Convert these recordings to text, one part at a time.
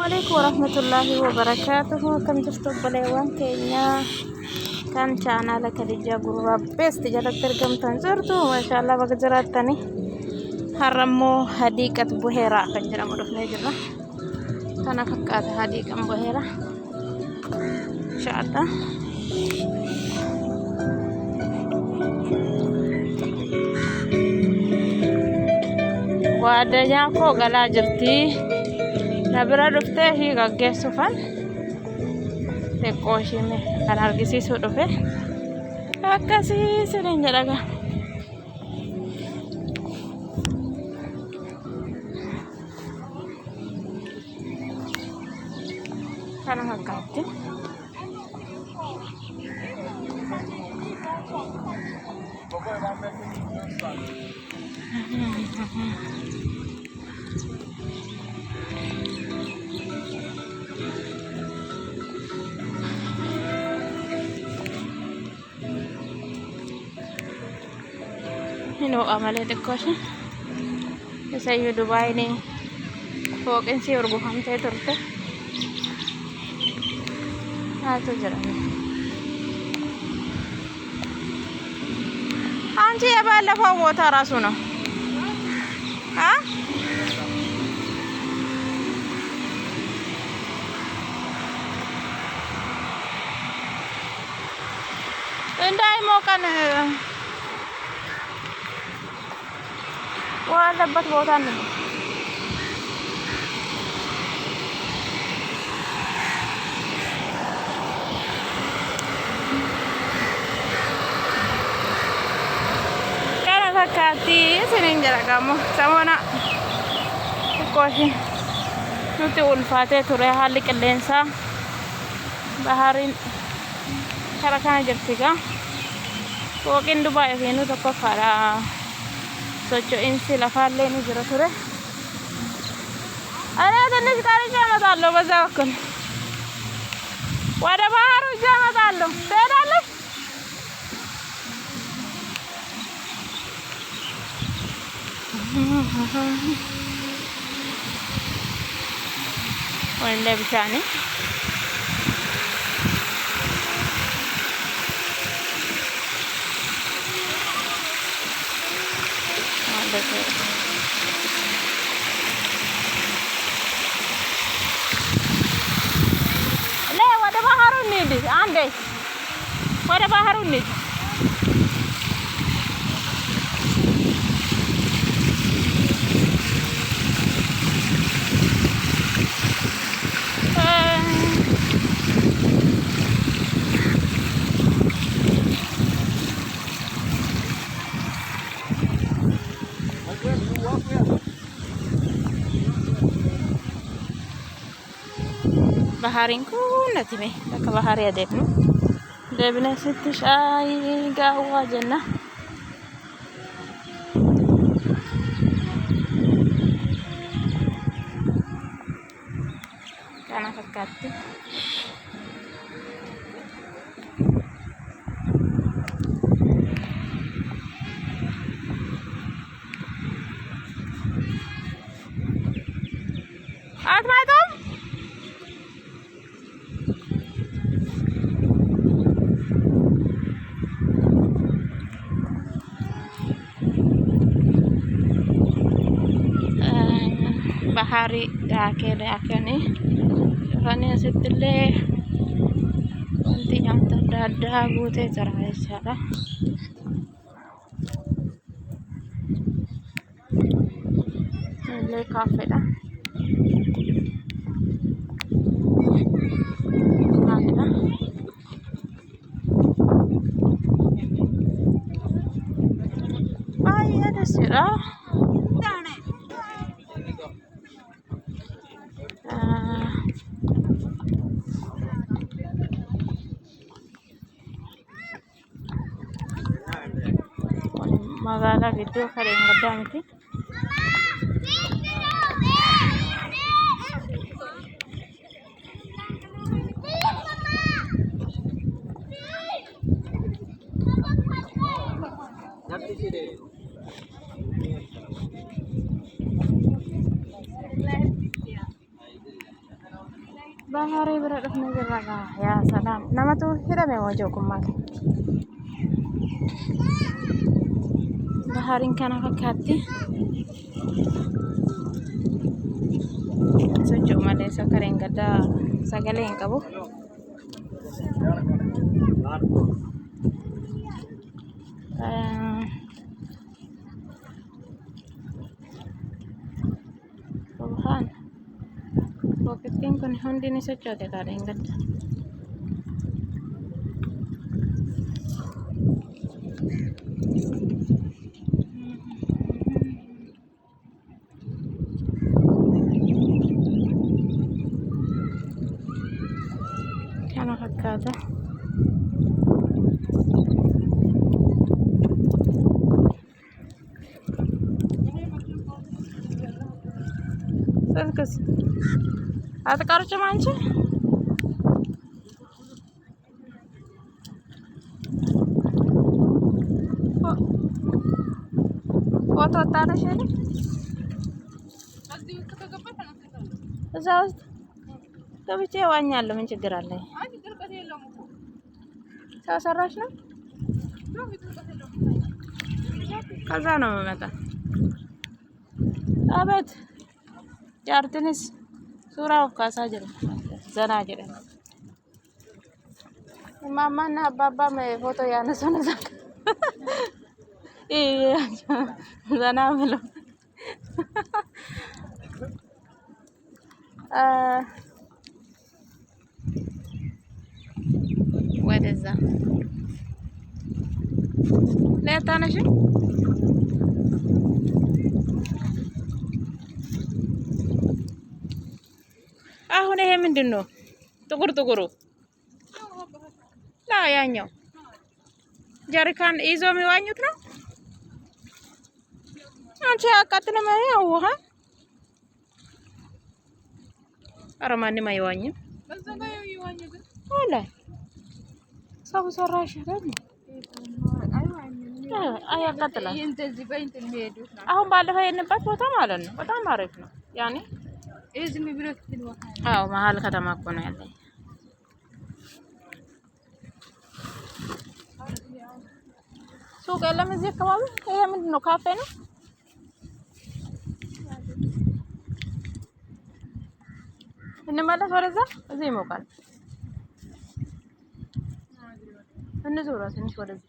عليكم ورحمة الله وبركاته. كم جرتوا بليوان كينيا كان شانا لك رجال ربيس تجارة تركم تنزرتوا ما شاء الله بقدرات تاني هرمو هديكة بوهيرة كجرا مدف نجرا كان فكات هديكة بوهيرة إن شاء الله. وادanya ko gala jirti nabira dhufte hi gaggeessufan teqqooshime kan argisiisu dhufe akkasii sireen jedhaga kana fakkaatti. Ini amalee xiqqooshi isayyuu Dubaayini fooqinsi urgufamtee turte haatu jedhame. አንቺ የባለፈው ቦታ ራሱ ነው እንዳይሞቀን ዋለበት ቦታ ነው። Fakkaatti isiniin jedhagamu samona xiqqooshi nuti ulfaatee ture haalli qilleensaa bahariin kara kana jirti gaa fooqiin Dubaay fi nu tokko fara socho'iinsi lafaallee ni jira ture. Ana ትንሽ ቀርጬ እመጣለሁ በዛ በኩል ወደ ባህሩ ይዤ እመጣለሁ። ትሄዳለሽ? ولا بشاني لا وده بحر النيل عندي وده بحر النيل Baharin kun nanti me ke bahar ya debnu debna situ shay gawa jenna kana fakkaatti. Atmatum bahari dake nih kan asittillee wanti nyaata adda addaa guutee jira jechaadha. Illee kaafeedha. Baay'ee deesira. Magaalaa gidduu kan gaddaa miti. ባህሪ ብረጥፍ ነገራጋ ያ ሰላም ነመቱ ሂደሜ ወጆኩም ማለ ባህሪን ከና ፈካቲ socho malee sakareen gadda sagalee hin qabu subhan waktiin kun hundi ni sochote kareen gadda kana fakkaata Terus, atau kalau cuma aja, foto tanah sini, terus, tapi ceweknya lo mencegah le, saya sarasnya, kazana memeta, abet. Jartinis surau kasa aja, zana aja. Mama na baba me foto ya na sana sana. Iya, zana melo. What is that? Lihat tanah sih. አሁን ይሄ ምንድነው? ጥቁር ላ ያኛው ጀሪካን ይዞ የሚዋኙት ነው። አንቺ አቃጥለም ያው ውሃ ኧረ ማንም አይዋኝም። ወላሂ ሰው ሰራሽ አይደል? አያቃጥላል። አሁን ባለፈው የሄድንበት ቦታ ማለት ነው። በጣም አሪፍ ነው ያኔ እዚህ ምብረት ነው። አዎ መሀል ከተማ እኮ ነው ያለው። ሱቅ የለም እዚህ አካባቢ። ይሄ ምንድን ነው? ካፌ ነው። እንመለስ ወደዛ። እዚህ ይሞቃል። እንዙር ትንሽ ወደዚህ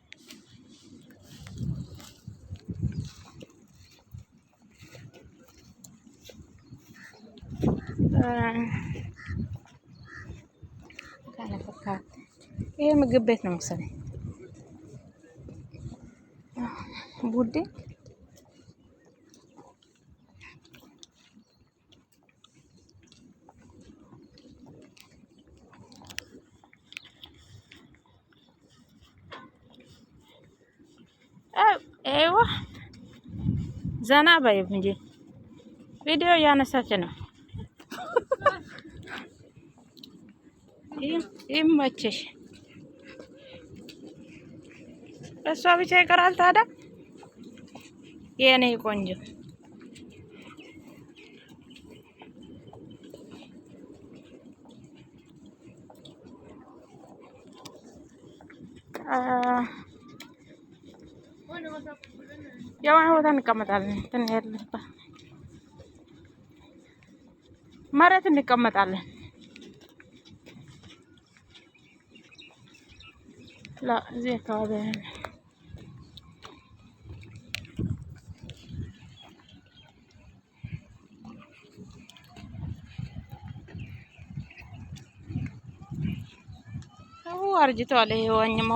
ካለ ፈካት ይሄ ምግብ ቤት ነው መሰለኝ። ቡዴ አይዋ ዘና በይ እንጂ ቪዲዮ ያነሳች ነው። ይመችሽ። እሷ ብቻ ይቀራል ታዲያ የኔ ቆንጆ። የሆነ ቦታ እንቀመጣለን። መሬት እንቀመጣለን። لا زي كابين هو أرجيته عليه وانيم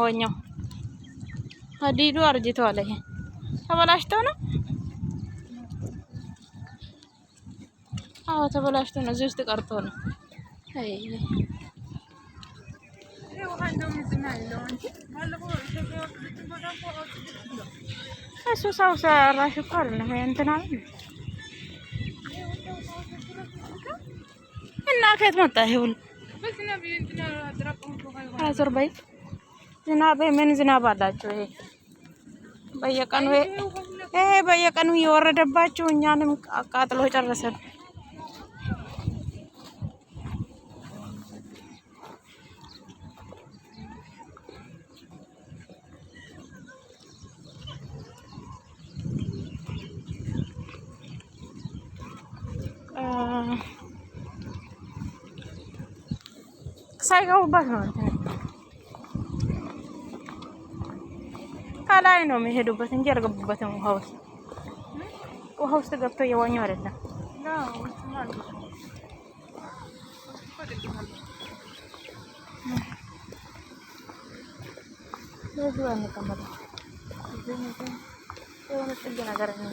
هديدو أرجيته عليه تبلاشتونا تبلاشتونا زوجت كرتون هاي እሱ ሰው ሰራሽ እኮ አይደለም እንትና እና ከየት መጣ ይሄ ሁሉ አዘር በይ ዝናብ ምን ዝናብ አላቸው ይሄ በየቀኑ እየወረደባቸው እኛንም አቃጥሎ ጨረሰን ሳይገቡበት ነው እንትን ከላይ ነው የሚሄዱበት እንጂ አልገቡበትም። ውሃ ውስጥ ገብተው እየዋኙ አይደለም። ለዚህ አንቀመጥም። የሆነ ጥግ ነገር ነው።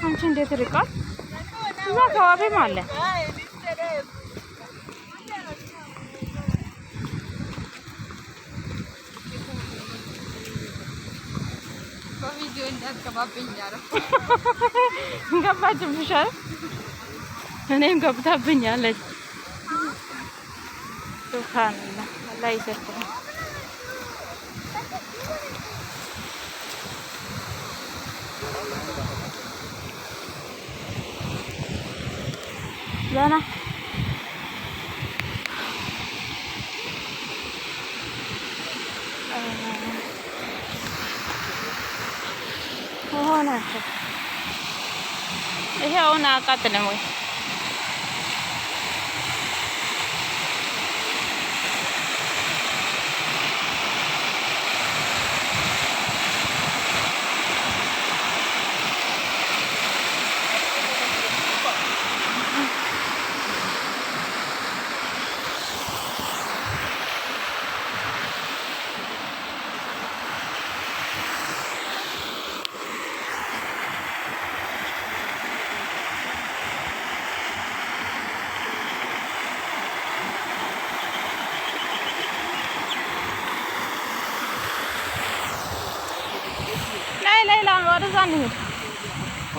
አንቺ እንዴት ርቃል? እዛ አካባቢም አለ። በቪዲዮ እንዳትገባብኝ ያለው ገባችብሽ አይደል? እኔም ገብታብኛለች። ሱብሃንአላህ አላህ ይሰጥህ። ላና ሆናቸው ይሄ አሁን አቃጥለም ወይ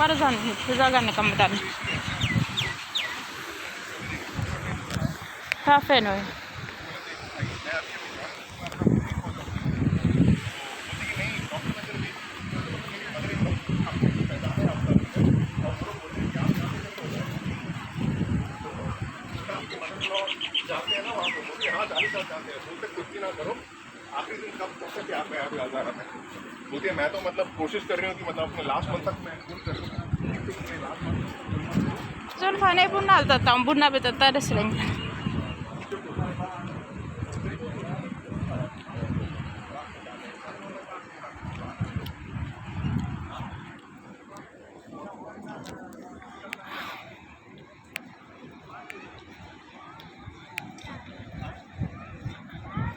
ወደዛ እንሂድ። እዛ ጋር እንቀምጣለን። ካፌ ነው። मैं तो मतलब कोशिश कर रही हूँ कि मतलब अपने लास्ट मंथ तक मैं ዙልፋኔ ቡና አልጠጣም። ቡና በጠጣ ደስ ይለኛል።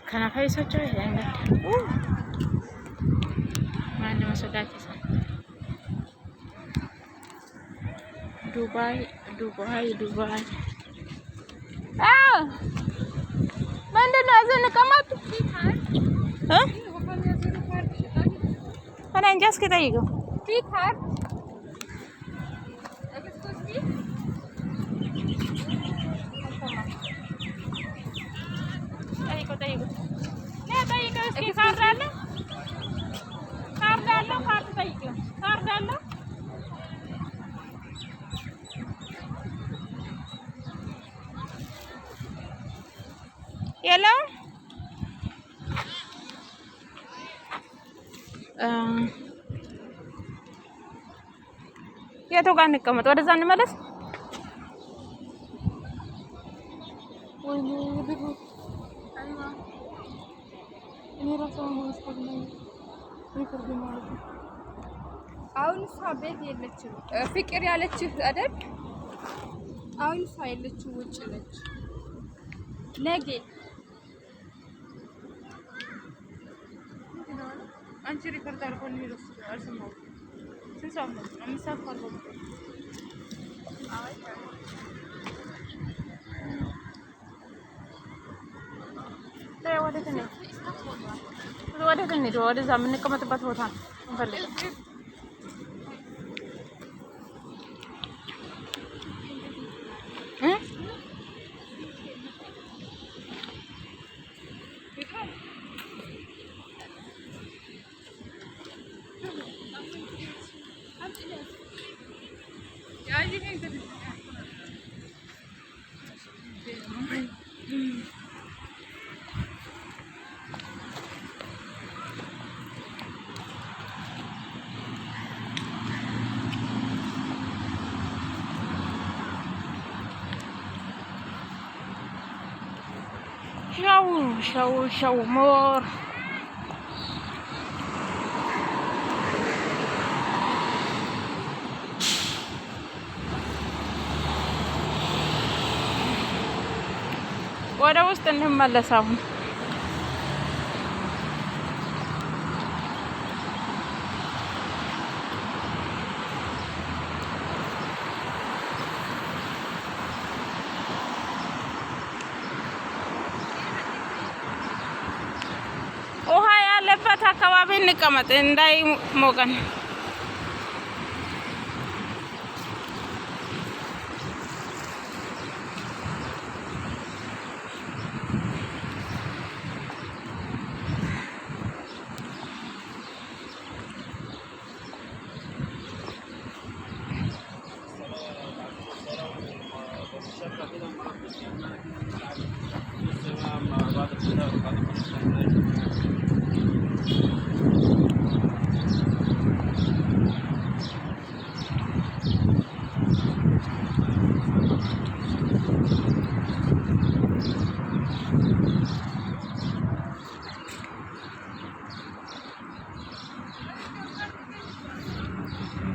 ከናፋይሶቹ ይሄንጋል ማን መስዳት ዱባይ ምንድን ነው? እዚህ እንቀመጥ እኔ እንጃ። እስኪ ጠይቀው። ጠይቀው እስኪ። ካርድ አለው? ካርድ ጠይቀው። ካርድ አለው? የለውም። የቱ ጋር እንቀመጥ? ወደዛ እንመለስ። አሁን እሷ ቤት የለችም። ፍቅር ያለችህ አይደል? አሁን እሷ የለችም፣ ውጭ ነች። ነገ አንቺ ሪከርድ አድርጎኝ ነው አልሰማሁም። ስንት ሰዓት ነው? 5 ሰዓት ካልሆነ ወደ እንሂድ። ወደዛ የምንቀመጥበት ቦታ ነው እንፈልገው። ሸው ሞር ወደ ውስጥ እንመለስ አሁን። ውሃ ያለበት አካባቢ እንቀመጥ እንዳይሞቀን።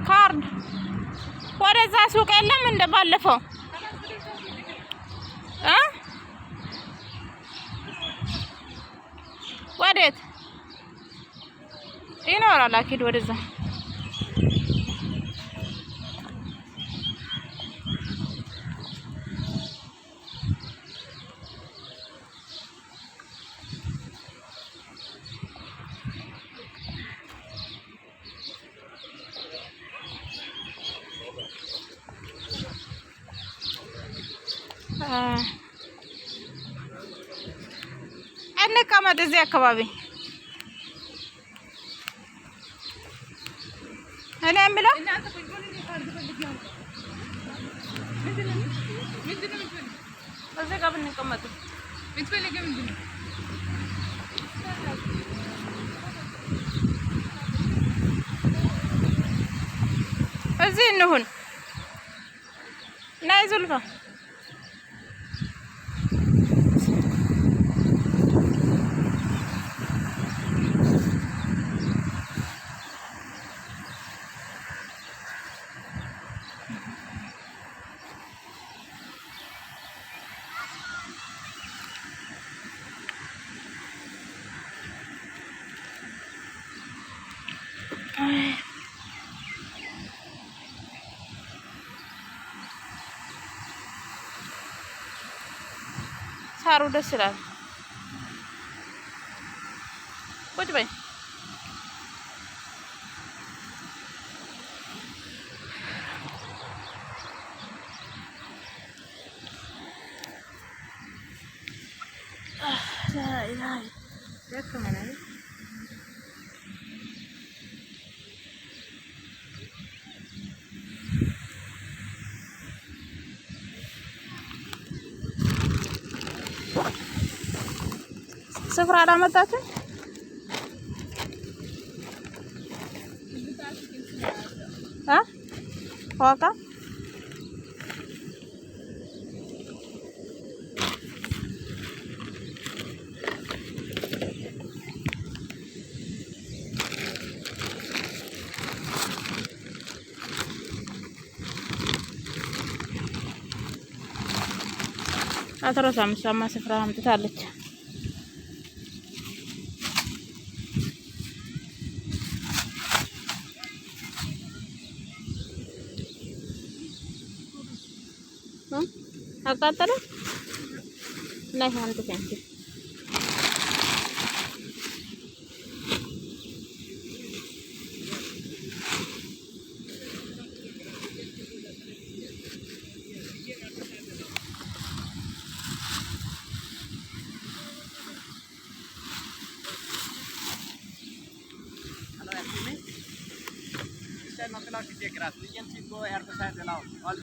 ካርድ ወደዛ ሱቅ የለም እንደባለፈው ወዴት ይኖራል? አኪድ ወደዛ እንቀመጥ እዚህ አካባቢ። እኔ የምለው እዚህ ጋር ብንቀመጥ እዚህ እንሁን። ነይ ዙልፋ ሳሩ ደስ ይላል። ቁጭ በይ። ስፍራ አላመጣችም? ዋጋ አትረሳም። እሷማ ስፍራ አምጥታለች። አቃጠለ ላይ አንተ ከንቺ no te la quisiera, gracias. Y en 5 de